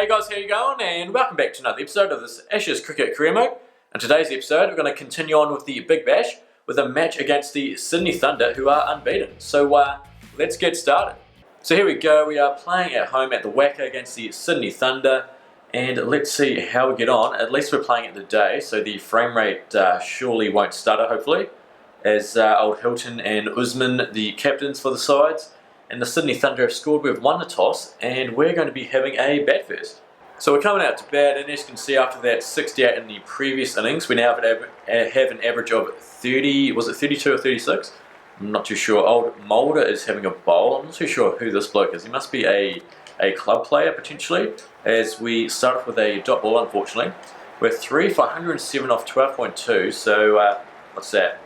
Hey guys, how you going? And welcome back to another episode of this Ashes Cricket Career Mode. In today's episode, we're going to continue on with the Big Bash with a match against the Sydney Thunder, who are unbeaten. So let's get started. So here we go. We are playing at home at the WACA against the Sydney Thunder, and let's see how we get on. At least we're playing it today, so the frame rate surely won't stutter, hopefully, as old Hilton and Usman, the captains for the sides. And the Sydney Thunder have scored. We've won the toss, and we're going to be having a bat first. So we're coming out to bat, and as you can see, after that 68 in the previous innings, we now have an average of 30. Was it 32 or 36? I'm not too sure. Old Mulder is having a bowl. I'm not too sure who this bloke is. He must be a club player potentially. As we start off with a dot ball, unfortunately, we're 3 for 107 off 12.2. So what's that?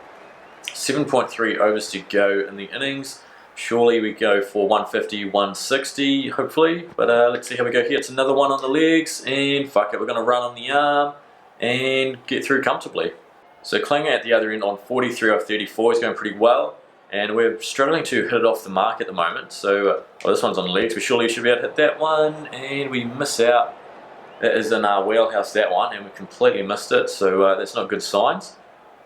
7.3 overs to go in the innings. Surely we go for 150, 160, hopefully. But let's see how we go here. It's another one on the legs, and fuck it, we're going to run on the arm and get through comfortably. So Klinger at the other end on 43 off 34 is going pretty well, and we're struggling to hit it off the mark at the moment. So this one's on the legs. We surely should be able to hit that one, and we miss out. That is in our wheelhouse, that one, and we completely missed it. So that's not good signs.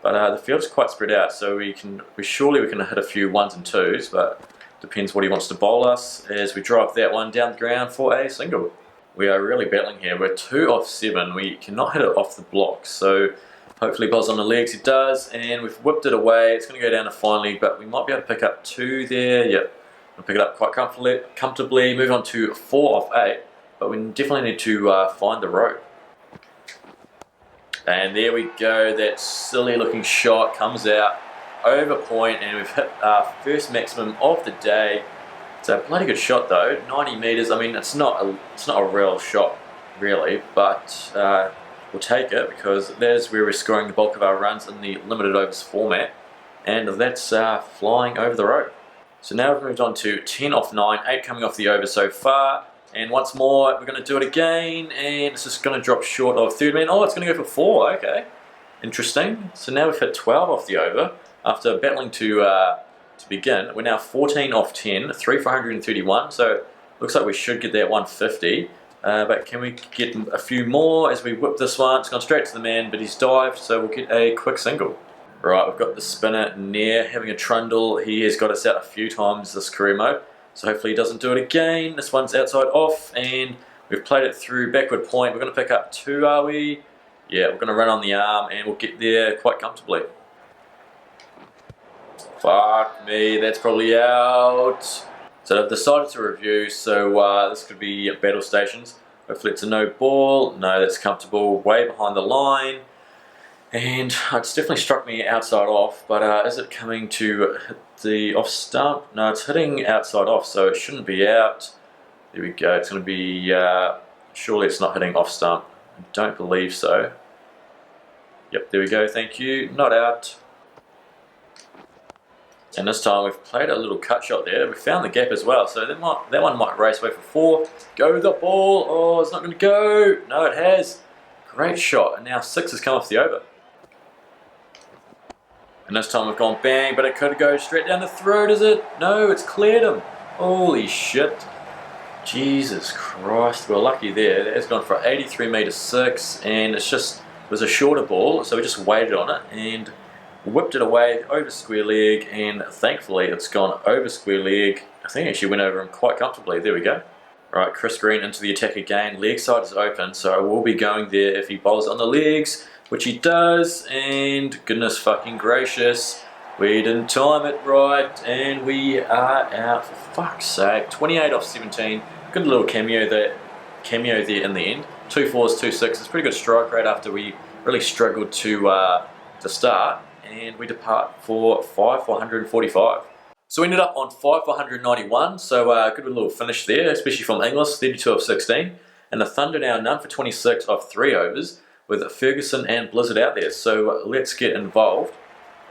But the field's quite spread out, so we surely can hit a few ones and twos, but depends what he wants to bowl us as we drive that one down the ground for a single. We are really battling here. We're 2 off 7. We cannot hit it off the block, so hopefully bowls on the legs. He does, and we've whipped it away. It's going to go down to fine leg, but we might be able to pick up 2 there. Yep, we'll pick it up quite comfortably. Move on to 4 off 8, but we definitely need to find the rope. And there we go, that silly looking shot comes out over point, and we've hit our first maximum of the day. It's a bloody good shot though, 90 metres. I mean, it's not a real shot really, but we'll take it because that is where we're scoring the bulk of our runs in the limited overs format, and that's flying over the rope. So now we've moved on to 10 off 9, 8 coming off the over so far. And once more, we're going to do it again, and it's just going to drop short of third man. Oh, it's going to go for 4, okay. Interesting. So now we've hit 12 off the over. After battling to begin, we're now 14 off 10, 3 for 131, so looks like we should get that 150. But can we get a few more as we whip this one? It's gone straight to the man, but he's dived, so we'll get a quick single. Right, we've got the spinner, Nair, having a trundle. He has got us out a few times this career mode. So hopefully he doesn't do it again. This one's outside off, and we've played it through backward point. We're going to pick up 2, are we? Yeah, we're going to run on the arm, and we'll get there quite comfortably. Fuck me, that's probably out. So I've decided to review, so this could be battle stations. Hopefully it's a no ball. No, that's comfortable, way behind the line. And it's definitely struck me outside off, but is it coming to hit the off stump? No, it's hitting outside off, so it shouldn't be out. There we go, it's going to be, surely it's not hitting off stump. I don't believe so. Yep, there we go, thank you, not out. And this time we've played a little cut shot there. We found the gap as well, so that one might race away for 4. Go the ball, oh, it's not going to go. No, it has. Great shot, and now 6 has come off the over. And this time we've gone bang, but it could go straight down the throat, is it? No, it's cleared him. Holy shit. Jesus Christ, we're lucky there. It's gone for 83 metre 6, and it was a shorter ball, so we just waited on it and whipped it away over square leg, and thankfully it's gone over square leg. I think it actually went over him quite comfortably. There we go. Right, Chris Green into the attack again. Leg side is open, so I will be going there if he bowls on the legs, which he does, and goodness fucking gracious, we didn't time it right, and we are out for fuck's sake. 28 off 17, good little cameo there in the end. 2 4s, 2 6s, pretty good strike rate after we really struggled to start, and we depart for 5 for 145. So we ended up on 5 for 191, so good little finish there, especially from Inglis, 32 of 16, and the Thunder now none for 26 off 3 overs, with Ferguson and Blizzard out there. So let's get involved,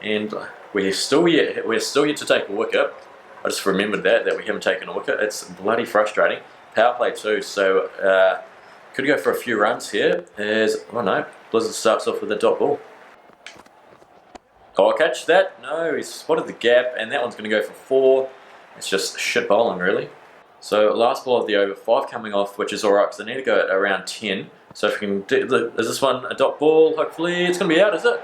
and we're still yet to take a wicket. I just remembered that we haven't taken a wicket. It's bloody frustrating. Power play too, so could go for a few runs here. As oh no, Blizzard starts off with a dot ball. Oh, catch that? No, he spotted the gap, and that one's going to go for 4. It's just shit bowling really. So last ball of the over, 5 coming off, which is alright because I need to go at around 10. So if we can do, is this one a dot ball? Hopefully it's going to be out, is it?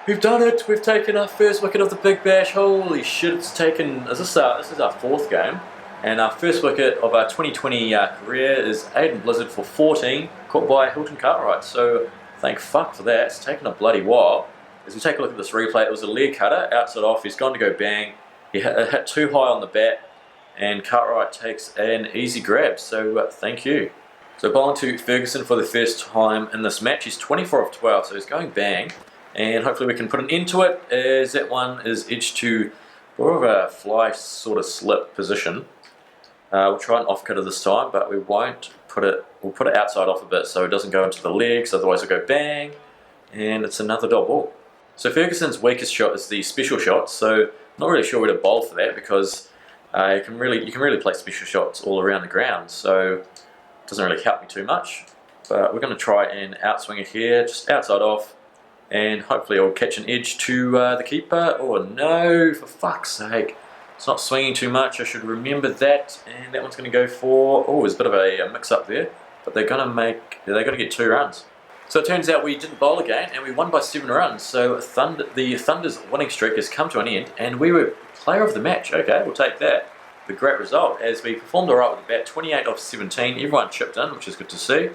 We've done it! We've taken our first wicket of the Big Bash. Holy shit, it's taken, this is our 4th game. And our first wicket of our 2020 career is Aiden Blizzard for 14, caught by Hilton Cartwright. So thank fuck for that, it's taken a bloody while. As we take a look at this replay, it was a leg cutter, outside off, he's gone to go bang. He hit too high on the bat, and Cartwright takes an easy grab, so thank you. So bowling to Ferguson for the first time in this match. He's 24 of 12, so he's going bang, and hopefully we can put an end to it, as that one is edged to more of a fly sort of slip position. We'll try an off cutter this time, but we won't put it, we'll put it outside off a bit so it doesn't go into the legs, otherwise it'll go bang, and it's another dot ball. So Ferguson's weakest shot is the special shot, so not really sure where to bowl for that because you can really play special shots all around the ground, so it doesn't really help me too much. But we're going to try and outswing it here, just outside off, and hopefully I'll catch an edge to the keeper. Oh no, for fuck's sake. It's not swinging too much, I should remember that, and that one's going to go for, oh, there's a bit of a mix-up there, but they're going to get 2 runs. So it turns out we didn't bowl again, and we won by 7 runs, so the Thunder's winning streak has come to an end, and we were player of the match. Okay, we'll take that. The great result, as we performed alright with the bat, 28 off 17, everyone chipped in, which is good to see,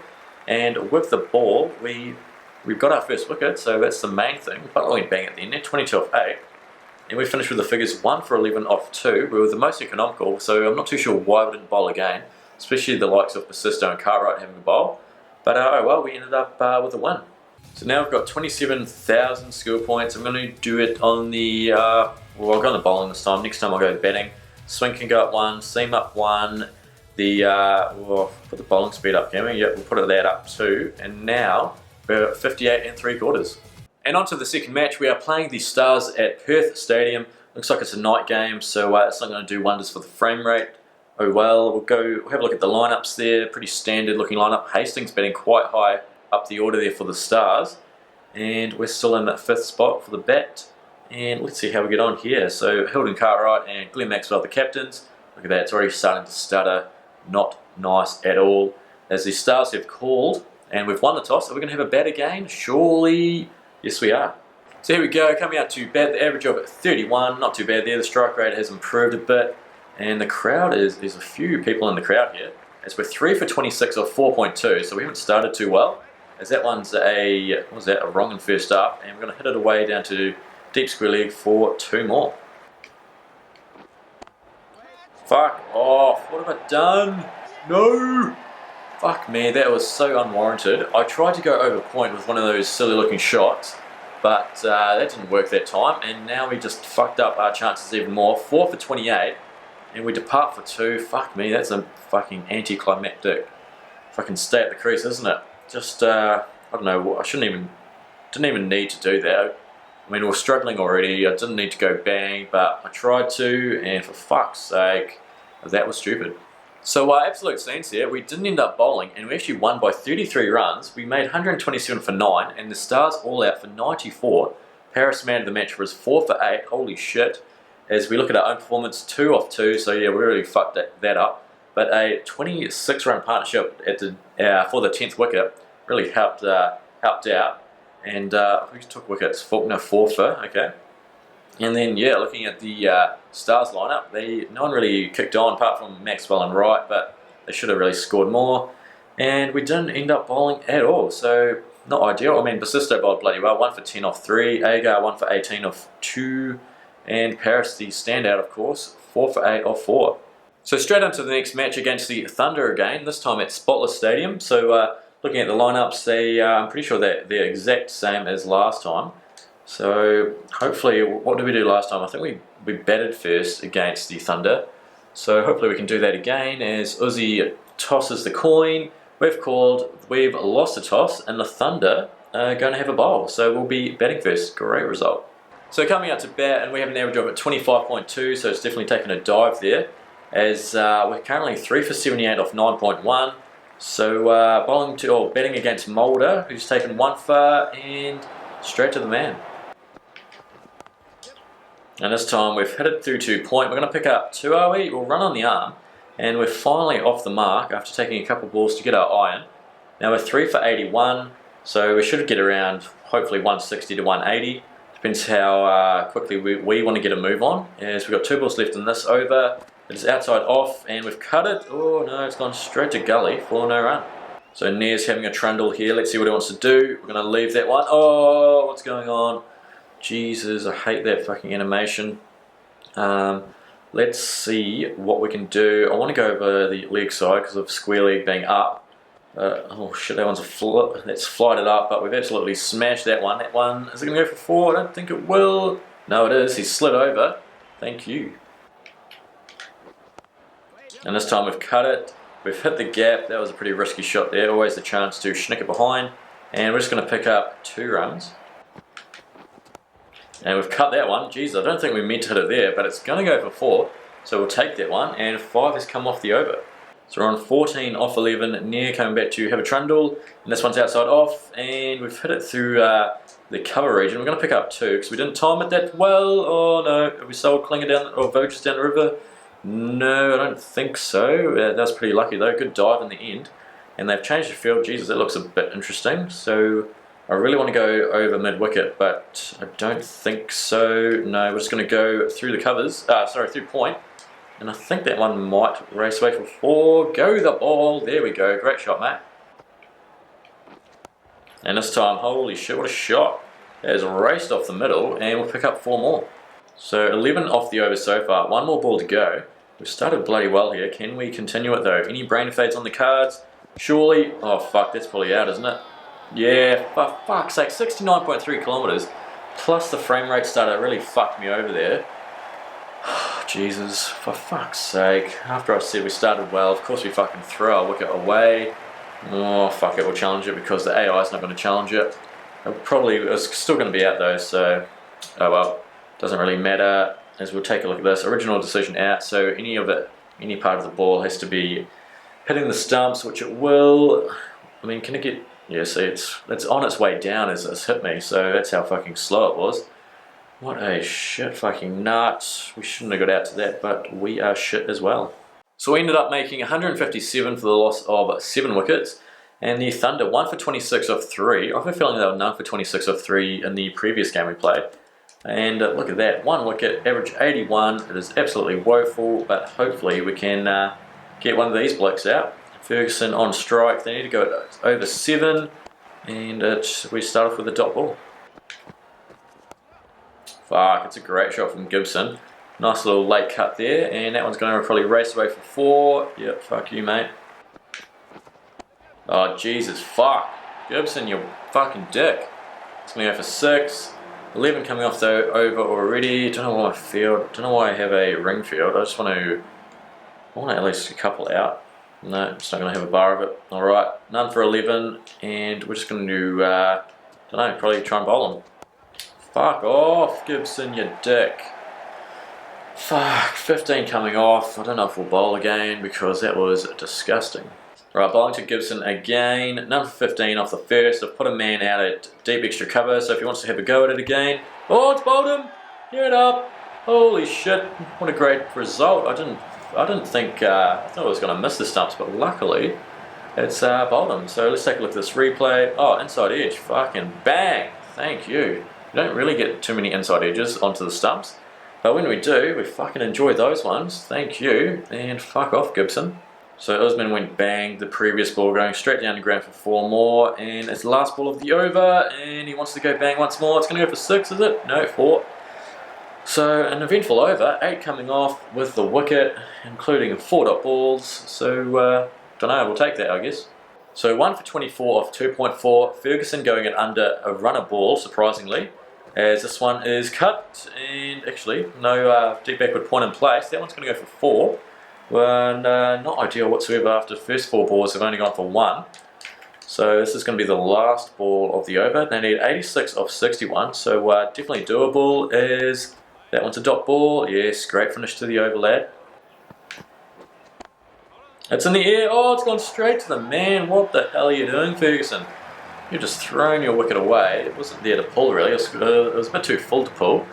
and with the ball, we've got our first wicket, so that's the main thing, but we went bang at the end there, 22 off 8. And we finished with the figures 1 for 11 off 2. We were the most economical, so I'm not too sure why we didn't bowl again, especially the likes of Persisto and Cartwright having a bowl. But oh well, we ended up with a win. So now we've got 27,000 skill points. I'm going to do it on the, well, I'll go on the bowling this time. Next time I'll go batting. Swing can go up 1, seam up 1. We'll put the bowling speed up, can we? Yep, we'll put that up 2. And now we're at 58 3/4. And on to the second match. We are playing the Stars at Perth Stadium. Looks like it's a night game, so it's not going to do wonders for the frame rate. Oh well, we'll have a look at the lineups there. Pretty standard looking lineup. Hastings batting quite high up the order there for the Stars. And we're still in that 5th spot for the bat. And let's see how we get on here. So Hilton Cartwright and Glenn Maxwell, the captains. Look at that, it's already starting to stutter. Not nice at all. As the Stars have called, and we've won the toss. Are we going to have a bat again? Surely. Yes, we are. So here we go, coming out to bat, the average of 31, not too bad there. The strike rate has improved a bit, and the crowd there's a few people in the crowd here. As we're 3 for 26 or 4.2, so we haven't started too well. As that one's a wrong in first up, and we're going to hit it away down to deep square leg for 2 more. Fuck off, what have I done? No! Fuck me, that was so unwarranted. I tried to go over point with one of those silly looking shots, but that didn't work that time, and now we just fucked up our chances even more. 4 for 28, and we depart for 2. Fuck me, that's a fucking anticlimactic fucking stay at the crease, isn't it? Just, I don't know, didn't even need to do that. I mean, we're struggling already, I didn't need to go bang, but I tried to, and for fuck's sake, that was stupid. So absolute sense here, we didn't end up bowling, and we actually won by 33 runs. We made 127 for 9, and the Stars all out for 94. Paris man of the match was 4 for 8, holy shit. As we look at our own performance, 2 off 2, so yeah, we really fucked that up. But a 26 run partnership at for the 10th wicket really helped out. And who took wickets? Faulkner, 4 for, okay. And then, yeah, looking at the Stars lineup, no one really kicked on apart from Maxwell and Wright, but they should have really scored more. And we didn't end up bowling at all, so not ideal. I mean, Persisto bowled bloody well, 1 for 10 off 3, Agar 1 for 18 off 2, and Paris, the standout, of course, 4 for 8 off 4. So straight on to the next match against the Thunder again, this time at Spotless Stadium. So looking at the lineups, I'm pretty sure they're the exact same as last time. So hopefully, what did we do last time? I think we batted first against the Thunder. So hopefully we can do that again as Uzi tosses the coin. We've lost the toss, and the Thunder are going to have a bowl. So we'll be batting first. Great result. So coming out to bat, and we have an average of at 25.2, so it's definitely taken a dive there. As we're currently 3 for 78 off 9.1. So batting against Mulder, who's taken 1 for, and straight to the man. And this time we've hit it through to point. We're going to pick up 2, are we? We'll run on the arm. And we're finally off the mark after taking a couple balls to get our iron. Now we're 3 for 81, so we should get around hopefully 160 to 180. Depends how quickly we want to get a move on. As we've got 2 balls left in this over. It's outside off and we've cut it. Oh no, it's gone straight to gully for no run. So Nair's having a trundle here. Let's see what he wants to do. We're going to leave that one. Oh, what's going on? Jesus, I hate that fucking animation. Let's see what we can do. I want to go over the leg side because of square leg being up. Oh shit, that one's a flip. Let's flight it up, but we've absolutely smashed that one. That one, is it going to go for 4? I don't think it will. No, it is. He's slid over. Thank you. And this time we've cut it. We've hit the gap. That was a pretty risky shot there. Always the chance to schnick it behind. And we're just going to pick up 2 runs. And we've cut that one. Jeez, I don't think we meant to hit it there, but it's going to go for 4. So we'll take that one. And 5 has come off the over. So we're on 14 off 11. Nair coming back to have a trundle. And this one's outside off. And we've hit it through the cover region. We're going to pick up 2 because we didn't time it that well. Oh no. Have we sold Klinger down, or Vogels down the river? No, I don't think so. That was pretty lucky though. Good dive in the end. And they've changed the field. Jesus, that looks a bit interesting. So I really want to go over mid-wicket, but I don't think so. No, we're just going to go through the covers. Through point. And I think that one might race away for 4. Go the ball. There we go. Great shot, mate. And this time, holy shit, what a shot. That has raced off the middle, and we'll pick up 4 more. So 11 off the over so far. 1 more ball to go. We've started bloody well here. Can we continue it though? Any brain fades on the cards? Surely. Oh fuck, that's probably out, isn't it? Yeah, for fuck's sake, 69.3 kilometers. Plus the frame rate starter really fucked me over there. Jesus, for fuck's sake. After I said we started well, of course we fucking throw our wicket away. Oh fuck it, we'll challenge it because the AI is not going to challenge it. It's still going to be out though, so oh well. Doesn't really matter, as we'll take a look at this. Original decision out, so any part of the ball has to be hitting the stumps, which it will. I mean, can it get... Yeah, see, it's on its way down as it's hit me, so that's how fucking slow it was. What a shit fucking nut. We shouldn't have got out to that, but we are shit as well. So we ended up making 157 for the loss of 7 wickets, and the Thunder 1 for 26 off 3. I have a feeling they were none for 26 off 3 in the previous game we played. And look at that, 1 wicket, average 81. It is absolutely woeful, but hopefully we can get one of these blokes out. Ferguson on strike. They need to go over 7, and we start off with a dot ball. Fuck, it's a great shot from Gibson. Nice little late cut there, and that one's going to probably race away for 4. Yep, fuck you, mate. Oh, Jesus, fuck. Gibson, you fucking dick. It's going to go for 6. 11 coming off though, over already. Don't know why I field. Don't know why I have a ring field. I just want to at least a couple out. No, just not going to have a bar of it. Alright, none for 11, and we're just going to, don't know, probably try and bowl him. Fuck off, Gibson, you dick. Fuck, 15 coming off. I don't know if we'll bowl again because that was disgusting. Right, bowling to Gibson again. Number 15 off the first. I've put a man out at deep extra cover, so if he wants to have a go at it again. Oh, it's bowled him! Get it up! Holy shit, what a great result. I didn't think, I thought I was going to miss the stumps, but luckily it's bowled him. So let's take a look at this replay. Oh, inside edge, fucking bang! Thank you. You don't really get too many inside edges onto the stumps, but when we do, we fucking enjoy those ones. Thank you, and fuck off, Gibson. So Usman went bang, the previous ball going straight down the ground for 4 more, and it's the last ball of the over, and he wants to go bang once more. It's going to go for 6, is it? No, 4. So an eventful over, 8 coming off with the wicket, including 4 dot balls, so don't know, we'll take that I guess. So 1 for 24 off 2.4, Ferguson going it under a runner ball, surprisingly, as this one is cut, and actually no deep backward point in place. That one's going to go for 4. And not ideal whatsoever after the first 4 balls have only gone for 1. So this is going to be the last ball of the over. They need 86 off 61, so definitely doable. Is that one's a dot ball? Yes, great finish to the over, lad. It's in the air. Oh, it's gone straight to the man. What the hell are you doing, Ferguson? You're just throwing your wicket away. It wasn't there to pull really. It was a bit too full to pull.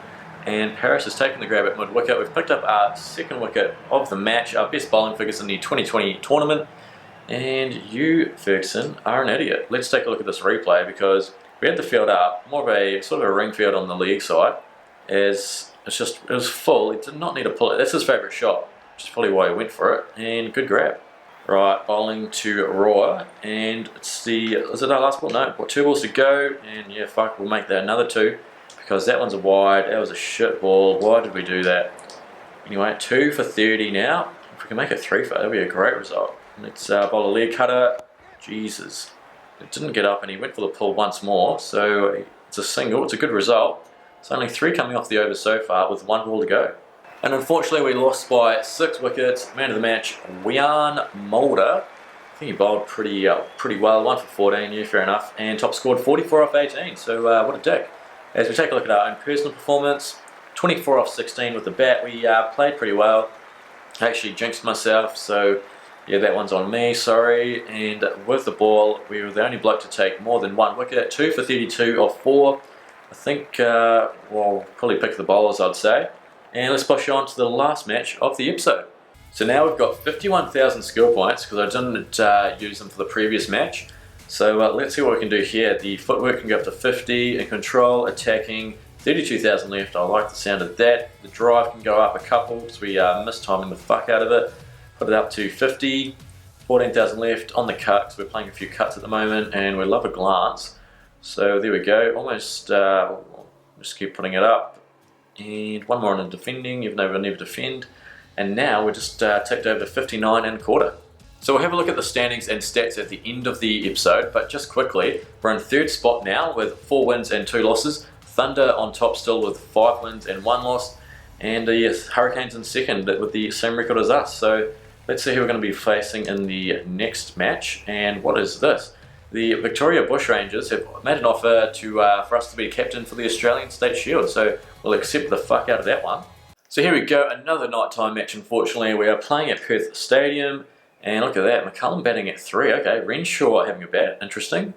And Paris has taken the grab at mid-wicket. We've picked up our second wicket of the match, our best bowling figures in the 2020 tournament. And you, Ferguson, are an idiot. Let's take a look at this replay because we had the field up, more of a sort of a ring field on the leg side, as it was full. It did not need to pull it. That's his favourite shot, which is probably why he went for it. And good grab. Right, bowling to Roy, and is it our last ball? No, got 2 balls to go, and yeah, fuck, we'll make that another 2, because that one's a wide, that was a shit ball. Why did we do that? Anyway, 2 for 30 now. If we can make it 3 for, that'll be a great result. Let's bowl a leg cutter. Jesus. It didn't get up, and he went for the pull once more, so it's a single, it's a good result. It's only 3 coming off the over so far, with 1 ball to go. And unfortunately we lost by 6 wickets. Man of the match, Wian Mulder. I think he bowled pretty well, 1 for 14, yeah, fair enough. And top scored 44 off 18, so what a dick. As we take a look at our own personal performance, 24 off 16 with the bat. We played pretty well. I actually jinxed myself, so yeah, that one's on me, sorry. And with the ball, we were the only bloke to take more than 1 wicket. 2 for 32 off 4. I think, well, probably pick the bowlers, I'd say. And let's push on to the last match of the episode. So now we've got 51,000 skill points because I didn't use them for the previous match. So let's see what we can do here. The footwork can go up to 50, and control, attacking, 32,000 left. I like the sound of that. The drive can go up a couple because we mistiming the fuck out of it. Put it up to 50, 14,000 left on the cut because we're playing a few cuts at the moment, and we love a glance. So there we go, almost, just keep putting it up. And 1 more on the defending, even though we'll never defend. And now we're just ticked over to 59 and a quarter. So we'll have a look at the standings and stats at the end of the episode, but just quickly, we're in 3rd spot now with 4 wins and 2 losses. Thunder on top still with 5 wins and 1 loss. And yes, Hurricanes in 2nd with the same record as us. So let's see who we're going to be facing in the next match. And what is this? The Victoria Bushrangers have made an offer for us to be captain for the Australian State Shield, so we'll accept the fuck out of that one. So here we go, another nighttime match unfortunately. We are playing at Perth Stadium, and look at that, McCullum batting at 3, okay, Renshaw having a bat, interesting.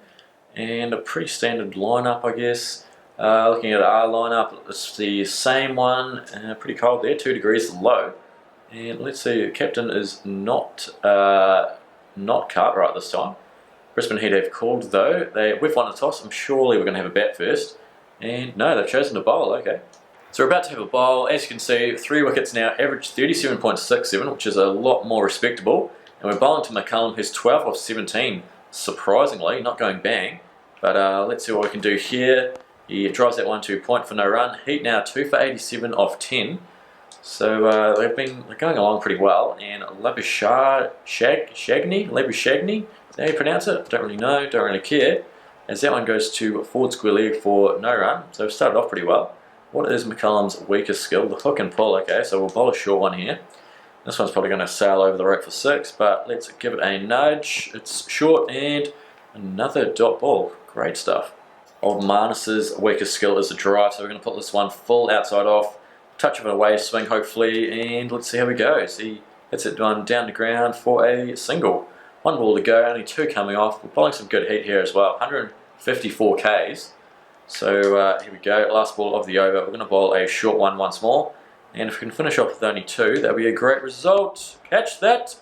And a pretty standard lineup, I guess. Looking at our lineup, it's the same one, pretty cold there, 2 degrees low. And let's see, captain is not Cartwright this time. Brisbane Heat have called though. We've won the toss. I'm surely we're going to have a bat first. And no, they've chosen to bowl. Okay. So we're about to have a bowl. As you can see, 3 wickets now, average 37.67, which is a lot more respectable. And we're bowling to McCullum, who's 12 off 17. Surprisingly, not going bang. But let's see what we can do here. He drives that 1-2 point for no run. Heat now 2 for 87 off 10. So they're going along pretty well. And Labuschagne, how you pronounce it? Don't really know, don't really care. As that one goes to forward square leg for no run. So we've started off pretty well. What is McCullum's weakest skill? The hook and pull, okay, so we'll bowl a short one here. This one's probably going to sail over the rope for 6, but let's give it a nudge. It's short and another dot ball. Great stuff. Old Marnus's weakest skill is the drive, so we're going to put this one full outside off. Touch of an away swing hopefully, and let's see how we go. See, hits it down the ground for a single. 1 ball to go, only 2 coming off. We're bowling some good heat here as well, 154 Ks. So here we go, last ball of the over. We're going to bowl a short one once more. And if we can finish off with only 2, that'll be a great result. Catch that!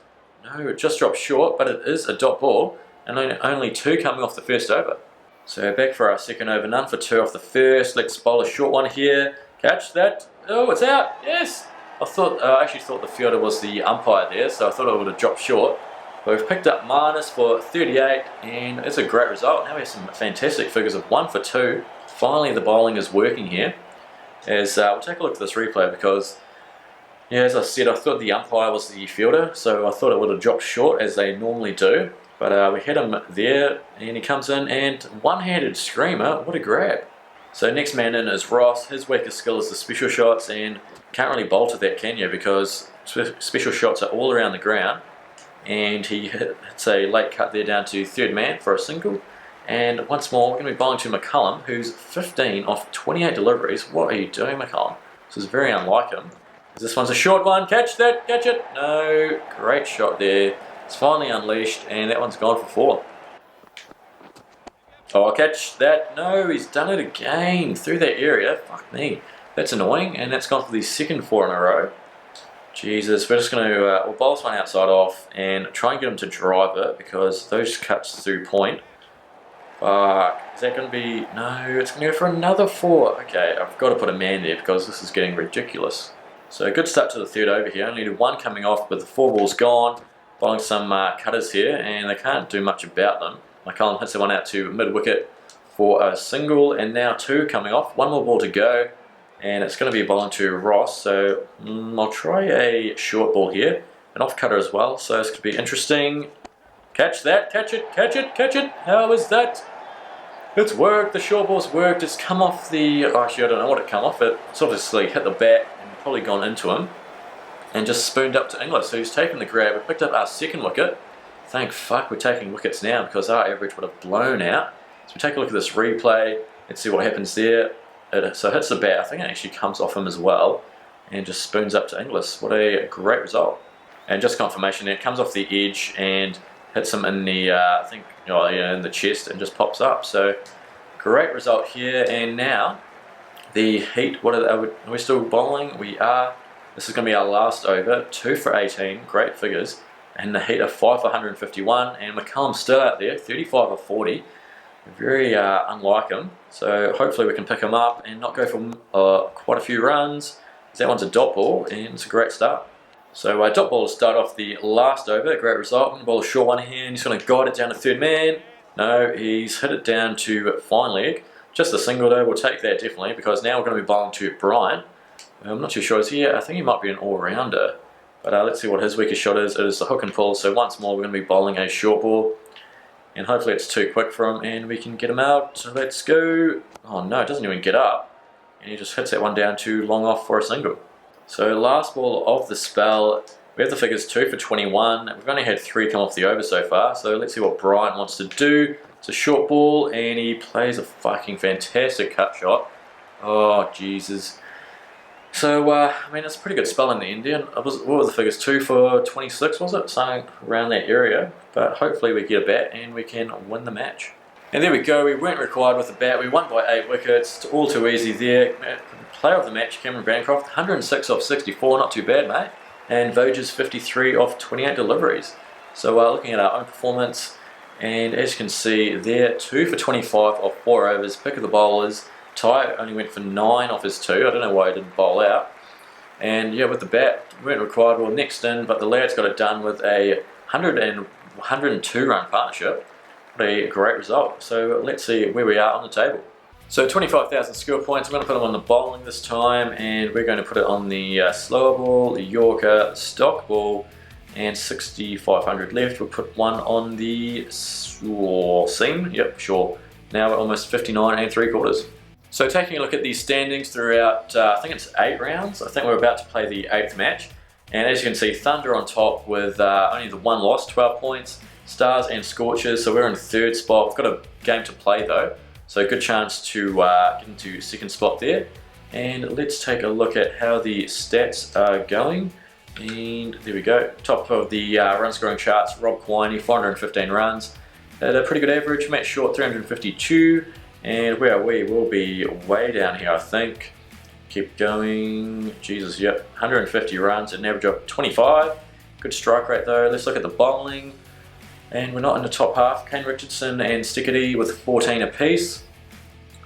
No, it just dropped short, but it is a dot ball. And only 2 coming off the first over. So back for our second over, none for 2 off the first. Let's bowl a short one here. Catch that. Oh, it's out. Yes! I actually thought the fielder was the umpire there, so I thought it would have dropped short. But we've picked up Marnus for 38, and it's a great result. Now we have some fantastic figures of 1 for 2. Finally, the bowling is working here. As we'll take a look at this replay because, yeah, as I said, I thought the umpire was the fielder, so I thought it would have dropped short as they normally do. But we had him there, and he comes in, and one-handed screamer. What a grab! So next man in is Ross. His weakest skill is the special shots, and can't really bowl to that, can you? Because special shots are all around the ground. And he hits a late cut there down to 3rd man for a single. And once more, we're going to be bowling to McCullum, who's 15 off 28 deliveries. What are you doing, McCullum? This is very unlike him. This one's a short one. Catch that, catch it. No, great shot there. It's finally unleashed, and that one's gone for 4. Oh, I'll catch that. No, he's done it again through that area. Fuck me. That's annoying, and that's gone for the second 4 in a row. Jesus, we're just going to we'll bowl this one outside off and try and get him to drive it because those cuts through point. Fuck, is that going to be... No, it's going to go for another 4. Okay, I've got to put a man there because this is getting ridiculous. So good start to the third over here. Only 1 coming off, but the 4 ball's gone. Bowling some cutters here, and they can't do much about them. McCullum hits the one out to mid-wicket for a single, and now 2 coming off. 1 more ball to go. And it's going to be bowling to Ross, so I'll try a short ball here, an off cutter as well, so it's going to be interesting. Catch that, catch it, catch it, catch it. How is that? It's worked, the short ball's worked, it's come off the, actually I don't know what it come off, it's obviously hit the bat and probably gone into him and just spooned up to Inglis, so he's taken the grab. We picked up our second wicket. Thank fuck we're taking wickets now because our average would have blown out. So we take a look at this replay, let's see what happens there. So it hits the bat, I think it actually comes off him as well, and just spoons up to Inglis. What a great result. And just confirmation there, it comes off the edge and hits him in the, I think, in the chest and just pops up. So great result here, and now the Heat, are we still bowling? We are. This is going to be our last over, 2 for 18, great figures, and the Heat are 5 for 151, and McCullum's still out there, 35 for 40. Very unlike him, so hopefully we can pick him up and not go for quite a few runs. That one's a dot ball, and it's a great start. So dot ball to start off the last over, great result. I'm going to bowl a short one here, and he's going to guide it down to third man. No, he's hit it down to fine leg. Just a single though, we'll take that definitely, because now we're going to be bowling to Brian. I'm not too sure, is he? I think he might be an all-rounder. But let's see what his weakest shot is. It is the hook and pull, so once more we're going to be bowling a short ball. And hopefully it's too quick for him and we can get him out. So let's go. Oh no, it doesn't even get up. And he just hits that one down to long off for a single. So last ball of the spell. We have the figures 2 for 21. We've only had 3 come off the over so far. So let's see what Brian wants to do. It's a short ball and he plays a fucking fantastic cut shot. Oh Jesus. So, I mean, it's a pretty good spell in the Indian. What were the figures? 2 for 26, was it? Something around that area. But hopefully we get a bat and we can win the match. And there we go. We weren't required with the bat. We won by 8 wickets. It's all too easy there. Player of the match, Cameron Bancroft, 106 off 64. Not too bad, mate. And Voges, 53 off 28 deliveries. So, looking at our own performance. And as you can see there, 2 for 25 off 4 overs. Pick of the bowlers. Ty only went for 9 off his 2. I don't know why he didn't bowl out. And yeah, with the bat, we weren't required. Well, next in, but the lads got it done with a 102 run partnership. What a great result. So let's see where we are on the table. So 25,000 skill points. I'm going to put them on the bowling this time, and we're going to put it on the slower ball, the Yorker, stock ball, and 6,500 left. We'll put one on the seam. Yep, sure. Now we're almost 59 and 3/4. So taking a look at the standings throughout, I think it's 8 rounds. I think we're about to play the 8th match. And as you can see, Thunder on top with only the 1 loss, 12 points. Stars and Scorchers, so we're in 3rd spot. We've got a game to play though. So good chance to get into 2nd spot there. And let's take a look at how the stats are going. And there we go. Top of the run scoring charts, Rob Quiney, 415 runs. Had a pretty good average. Matt Short, 352. And where are we? We'll be way down here, I think. Keep going. Jesus, yep. 150 runs at an average of 25. Good strike rate though. Let's look at the bowling. And we're not in the top half. Kane Richardson and Stickety with 14 apiece.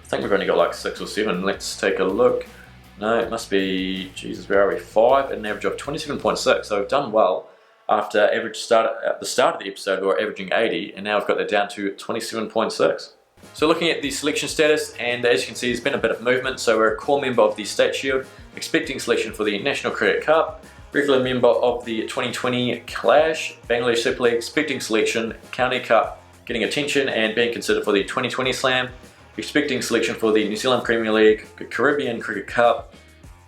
I think we've only got like 6 or 7. Let's take a look. No, it must be, Jesus, where are we? 5 at an average of 27.6. So we've done well. After average start at the start of the episode, we were averaging 80, and now we've got that down to 27.6. So looking at the selection status, and as you can see, there's been a bit of movement. So we're a core member of the State Shield, expecting selection for the National Cricket Cup, regular member of the 2020 Clash, Bangladesh Super League, expecting selection, County Cup, getting attention and being considered for the 2020 Slam, expecting selection for the New Zealand Premier League, Caribbean Cricket Cup,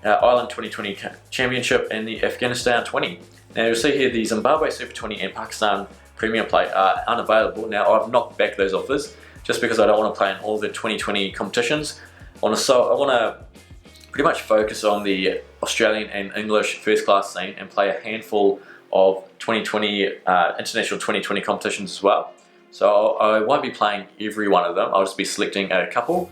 Ireland 2020 Championship, and the Afghanistan 20. Now you'll see here the Zimbabwe Super 20 and Pakistan Premier Play are unavailable. Now I've knocked back those offers just because I don't want to play in all the 2020 competitions. I want to pretty much focus on the Australian and English first class scene and play a handful of 2020 international 2020 competitions as well. So I won't be playing every one of them. I'll just be selecting a couple.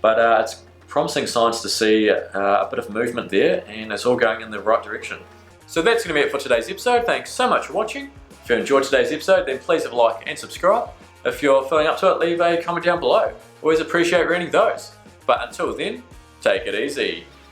But it's promising signs to see a bit of movement there, and it's all going in the right direction. So that's going to be it for today's episode. Thanks so much for watching. If you enjoyed today's episode, then please have a like and subscribe. If you're feeling up to it, leave a comment down below. Always appreciate reading those. But until then, take it easy.